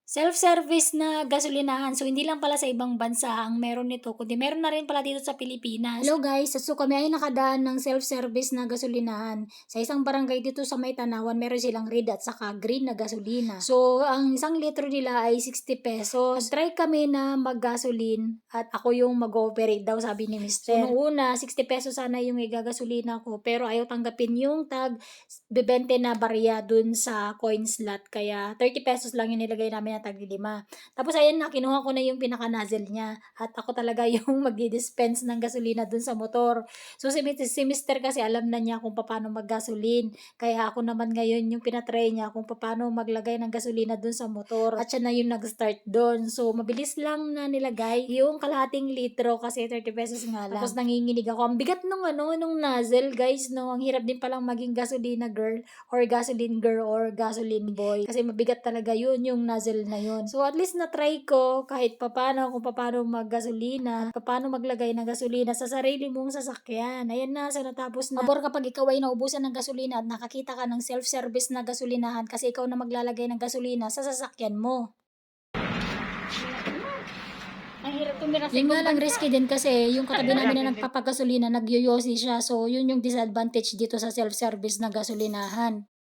Self-service na gasolinahan. So, hindi lang pala sa ibang bansa ang meron nito, kundi meron na rin pala dito sa Pilipinas. Hello guys, so kami ay nakadaan ng self-service na gasolinahan. Sa isang barangay dito sa May Tanawan, meron silang red at saka green na gasolina. So, ang isang litro nila ay 60 pesos. Try kami na mag-gasolin at ako yung mag-ooperate daw, sabi ni Mr. So, noong una, 60 pesos sana yung igagasolina ko, pero ayaw tanggapin yung tag 20 na barya dun sa coin slot. Kaya 30 pesos lang yung nilagay namin na tag 5. Tapos ayan na, kinuha ko na yung pinaka-nozzle niya. At ako talaga yung magdi-dispense ng gasolina dun sa motor. So si Mr. kasi alam na niya kung paano mag-gasolin. Kaya ako naman ngayon yung pinatry niya kung paano maglagay ng gasolina dun sa motor. At siya na yung nag-start dun. So mabilis lang na nilagay yung kalahating litro kasi 30 pesos nga lang. Tapos nanginginig ako. Ang bigat nung nozzle guys, no. Ang hirap din palang maging gasolina girl or gasoline boy. Kasi mabigat talaga yun, yung nozzle na yun. So, at least na-try ko kahit papano kung paano mag-gasolina, paano maglagay ng gasolina sa sarili mong sasakyan. Ayan na, sa natapos na. Pabor kapag ikaw ay naubusan ng gasolina at nakakita ka ng self-service na gasolinahan kasi ikaw na maglalagay ng gasolina sa sasakyan mo. Ang hirap tumira sa Yun nga lang risky din kasi yung katabi namin na nagpapagasolina, nagyoyosi siya. So, yun yung disadvantage dito sa self-service na gasolinahan.